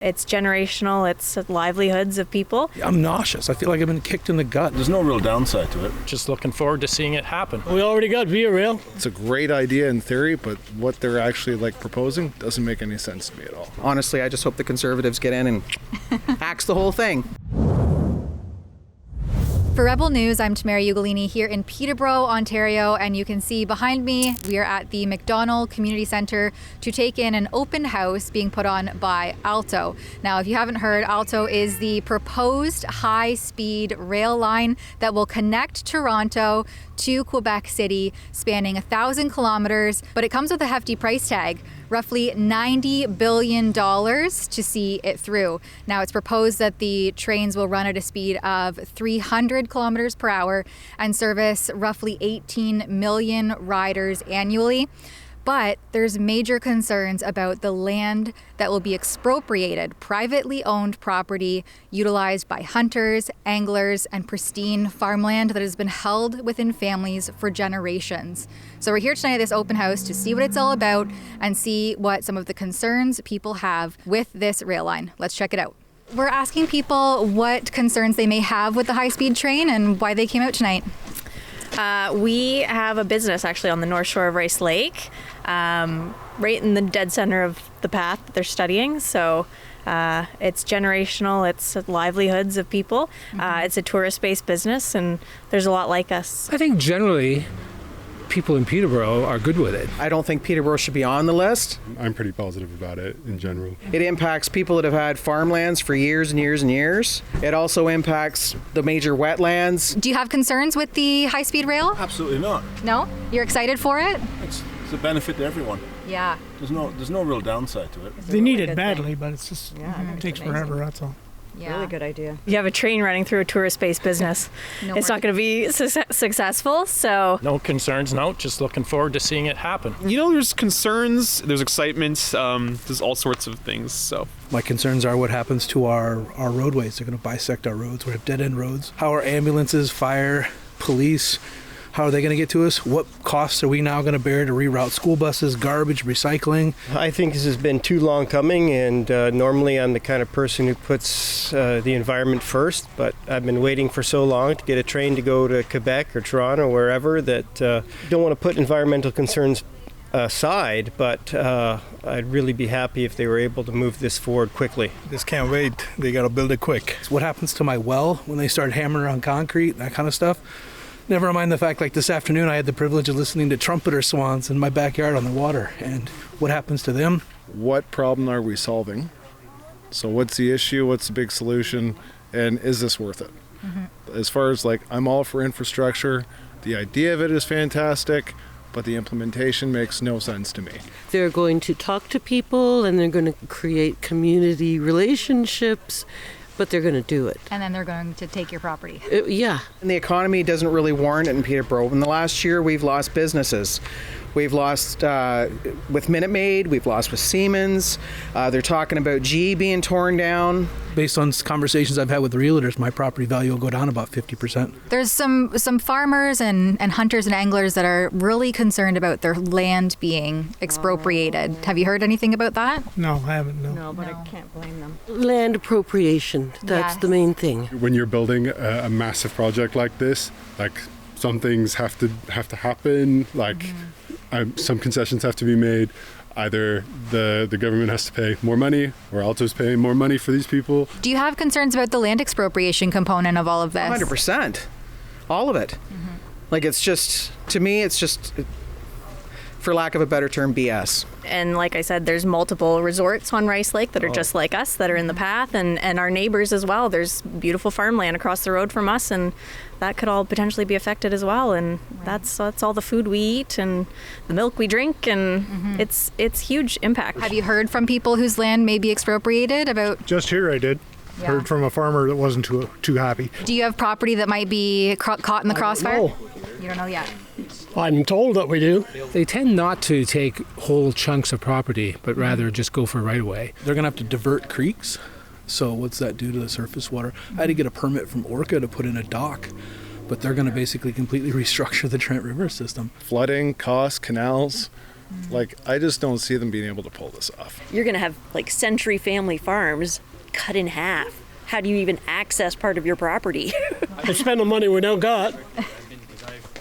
It's generational, it's livelihoods of people. I'm nauseous. I feel like I've been kicked in the gut. There's no real downside to it. Just looking forward to seeing it happen. We already got Via Rail. It's a great idea in theory, but what they're actually proposing doesn't make any sense to me at all. Honestly, I just hope the Conservatives get in and axe the whole thing. For Rebel News, I'm Tamara Ugolini here in Peterborough, Ontario, and you can see behind me, we are at the McDonald Community Centre to take in an open house being put on by Alto. Now, if you haven't heard, Alto is the proposed high-speed rail line that will connect Toronto to Quebec City, spanning 1,000 kilometers, but it comes with a hefty price tag. Roughly $90 billion to see it through. Now, it's proposed that the trains will run at a speed of 300 kilometers per hour and service roughly 18 million riders annually. But there's major concerns about the land that will be expropriated, privately owned property utilized by hunters, anglers, and pristine farmland that has been held within families for generations. So we're here tonight at this open house to see what it's all about and see what some of the concerns people have with this rail line. Let's check it out. We're asking people what concerns they may have with the high-speed train and why they came out tonight. We have a business actually on the north shore of Rice Lake, right in the dead center of the path that they're studying. So it's generational, it's livelihoods of people. It's a tourist-based business, and there's a lot like us. I think generally people in Peterborough are good with it. I don't think Peterborough should be on the list. I'm pretty positive about it in general. It impacts people that have had farmlands for years and years and years. It also impacts the major wetlands. Do you have concerns with the high-speed rail? Absolutely not. No? You're excited for it? It's a benefit to everyone. Yeah. There's no real downside to it. They need it badly, but it's just it takes forever, that's all. Yeah. Really good idea. You have a train running through a tourist-based business. It's not going to be successful, so... No concerns, no. Just looking forward to seeing it happen. You know, there's concerns, there's excitement, there's all sorts of things, so... My concerns are what happens to our roadways. They're going to bisect our roads. We have dead-end roads. How are ambulances, fire, police... How are they going to get to us? What costs are we now going to bear to reroute school buses, garbage, recycling? I think this has been too long coming, and normally I'm the kind of person who puts the environment first, but I've been waiting for so long to get a train to go to Quebec or Toronto or wherever that don't want to put environmental concerns aside, but I'd really be happy if they were able to move this forward quickly. Just can't wait. They got to build it quick. What happens to my well when they start hammering on concrete, that kind of stuff? Never mind the fact, like this afternoon, I had the privilege of listening to trumpeter swans in my backyard on the water. And what happens to them? What problem are we solving? So what's the issue? What's the big solution? And is this worth it? As far as I'm all for infrastructure. The idea of it is fantastic, but the implementation makes no sense to me. They're going to talk to people and they're going to create community relationships, but they're going to do it. And then they're going to take your property. Yeah. And the economy doesn't really warrant it in Peterborough. In the last year, we've lost businesses. We've lost with Minute Maid, we've lost with Siemens. They're talking about GE being torn down. Based on conversations I've had with realtors, my property value will go down about 50%. There's some farmers and hunters and anglers that are really concerned about their land being expropriated. Have you heard anything about that? No, I haven't, no. No, but I can't blame them. Land appropriation, that's the main thing. When you're building a massive project like this, some things have to happen, some concessions have to be made. Either the government has to pay more money or Alto's paying more money for these people. Do you have concerns about the land expropriation component of all of this? 100%. All of it. It's just, to me, it's just, for lack of a better term, BS. And like I said, there's multiple resorts on Rice Lake that are just like us, that are in the path, and our neighbors as well. There's beautiful farmland across the road from us, and that could all potentially be affected as well. And that's all the food we eat and the milk we drink, and it's huge impact. Have you heard from people whose land may be expropriated about? Just here I did. Yeah. Heard from a farmer that wasn't too happy. Do you have property that might be caught in the crossfire? No. You don't know yet. I'm told that we do. They tend not to take whole chunks of property, but rather just go for right away. They're going to have to divert creeks. So what's that do to the surface water? I had to get a permit from Orca to put in a dock, but they're going to basically completely restructure the Trent River system. Flooding, costs, canals, Like, I just don't see them being able to pull this off. You're going to have like Century Family Farms cut in half. How do you even access part of your property? I spend the money we don't got.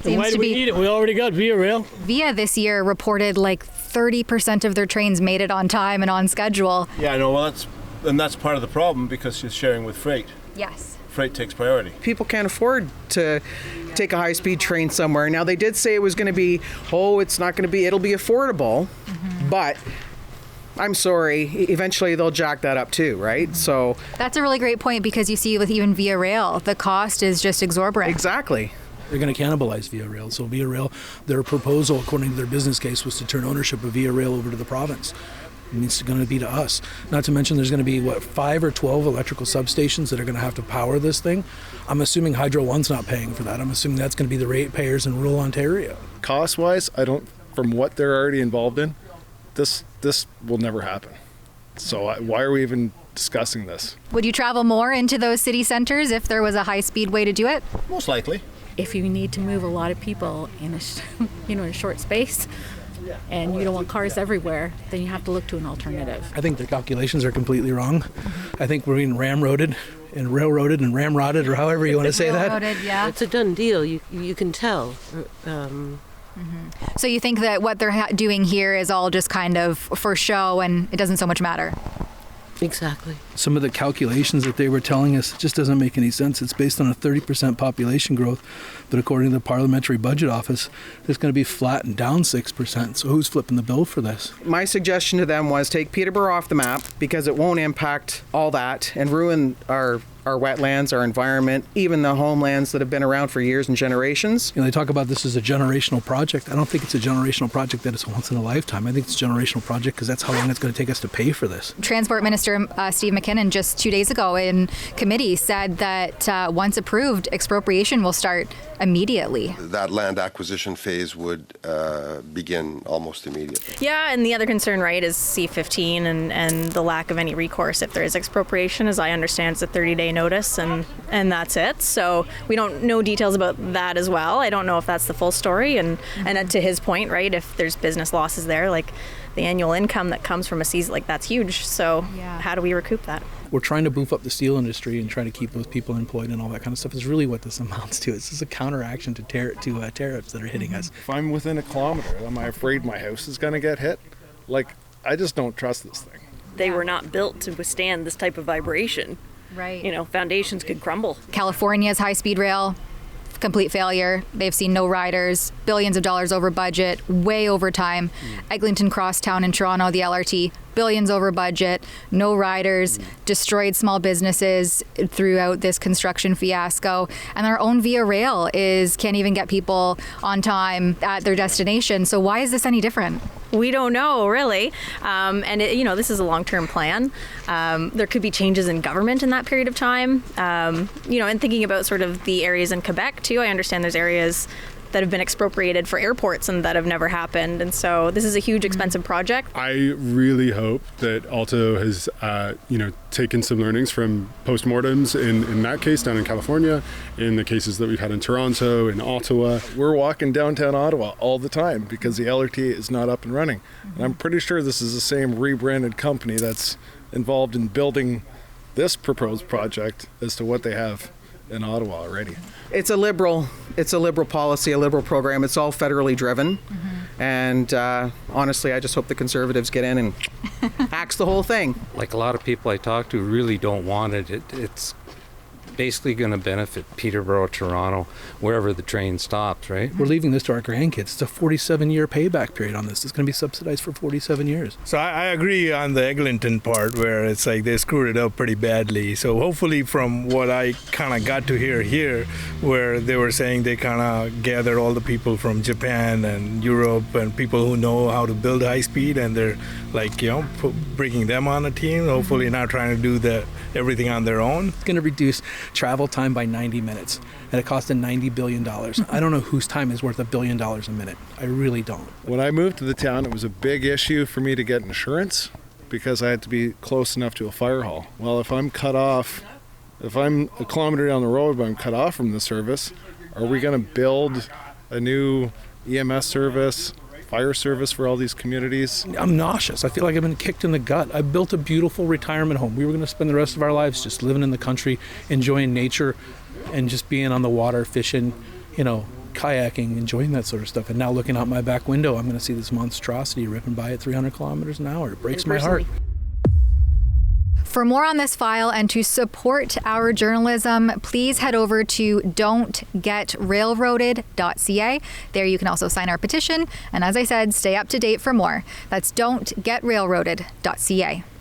And why do we need it? We already got Via Rail. Via this year reported like 30% of their trains made it on time and on schedule. Yeah, I know. Well, that's part of the problem because she's sharing with freight. Yes. Freight takes priority. People can't afford to take a high-speed train somewhere. Now, they did say it was going to be, it'll be affordable, but I'm sorry, eventually they'll jack that up too, right? So that's a really great point, because you see with even Via Rail, the cost is just exorbitant. Exactly. They're going to cannibalize Via Rail. So Via Rail, their proposal, according to their business case, was to turn ownership of Via Rail over to the province. And it's going to be to us. Not to mention there's going to be, 5 or 12 electrical substations that are going to have to power this thing. I'm assuming Hydro One's not paying for that. I'm assuming that's going to be the ratepayers in rural Ontario. Cost-wise, from what they're already involved in, this will never happen. So why are we even discussing this? Would you travel more into those city centers if there was a high-speed way to do it? Most likely. If you need to move a lot of people in a short space, and you don't want cars everywhere, then you have to look to an alternative. I think their calculations are completely wrong. I think we're being ramroded and railroaded and ramrodded, or however you want to say that. Yeah. It's a done deal. You can tell. So you think that what they're doing here is all just kind of for show, and it doesn't so much matter? Exactly. Some of the calculations that they were telling us just doesn't make any sense. It's based on a 30% population growth, but according to the Parliamentary Budget Office, it's going to be flat and down 6%. So who's flipping the bill for this? My suggestion to them was take Peterborough off the map, because it won't impact all that and ruin our wetlands, our environment, even the homelands that have been around for years and generations. They talk about this as a generational project. I don't think it's a generational project that is once in a lifetime. I think it's a generational project because that's how long it's going to take us to pay for this. Transport Minister Steve McKinnon just 2 days ago in committee said that once approved, expropriation will start immediately. That land acquisition phase would begin almost immediately. Yeah, and the other concern, right, is C-15 and the lack of any recourse if there is expropriation. As I understand, it's a 30-day notice and that's it. So we don't know details about that as well. I don't know if that's the full story. And to his point, right, if there's business losses there, like the annual income that comes from a season, like that's huge. So how do we recoup that? We're trying to boof up the steel industry and trying to keep those people employed and all that kind of stuff is really what this amounts to. It's just a counteraction to tariffs that are hitting us. If I'm within a kilometer, am I afraid my house is going to get hit? Like, I just don't trust this thing. They were not built to withstand this type of vibration. Right. Foundations could crumble. California's high-speed rail, complete failure. They've seen no riders, billions of dollars over budget, way over time. Eglinton Crosstown in Toronto, the LRT, billions over budget, no riders, destroyed small businesses throughout this construction fiasco. And our own Via Rail can't even get people on time at their destination. So why is this any different? We don't know, really. And this is a long-term plan. There could be changes in government in that period of time. And thinking about sort of the areas in Quebec too, I understand there's areas that have been expropriated for airports and that have never happened. And so this is a huge, expensive project. I really hope that Alto has, taken some learnings from postmortems in that case down in California, in the cases that we've had in Toronto, in Ottawa. We're walking downtown Ottawa all the time because the LRT is not up and running. And I'm pretty sure this is the same rebranded company that's involved in building this proposed project as to what they have in Ottawa already. It's a liberal policy, a liberal program. It's all federally driven. And honestly, I just hope the Conservatives get in and axe the whole thing. Like a lot of people I talk to really don't want it. It's basically going to benefit Peterborough, Toronto, wherever the train stops, right? We're leaving this to our grandkids. It's a 47-year payback period on this. It's going to be subsidized for 47 years. So I agree on the Eglinton part where it's like they screwed it up pretty badly. So hopefully from what I kind of got to hear here, where they were saying they kind of gathered all the people from Japan and Europe and people who know how to build high speed, and they're bringing them on a team, hopefully not trying to do everything on their own. It's going to reduce travel time by 90 minutes, and it cost them $90 billion. I don't know whose time is worth $1 billion a minute. I really don't. When I moved to the town, it was a big issue for me to get insurance because I had to be close enough to a fire hall. Well, if I'm a kilometer down the road but I'm cut off from the service, are we going to build a new EMS service, fire service for all these communities. I'm nauseous. I feel like I've been kicked in the gut. I built a beautiful retirement home. We were going to spend the rest of our lives just living in the country, enjoying nature, and just being on the water, fishing, kayaking, enjoying that sort of stuff. And now looking out my back window, I'm going to see this monstrosity ripping by at 300 kilometers an hour. It breaks my heart. For more on this file and to support our journalism, please head over to don'tgetrailroaded.ca. There you can also sign our petition. And as I said, stay up to date for more. That's don'tgetrailroaded.ca.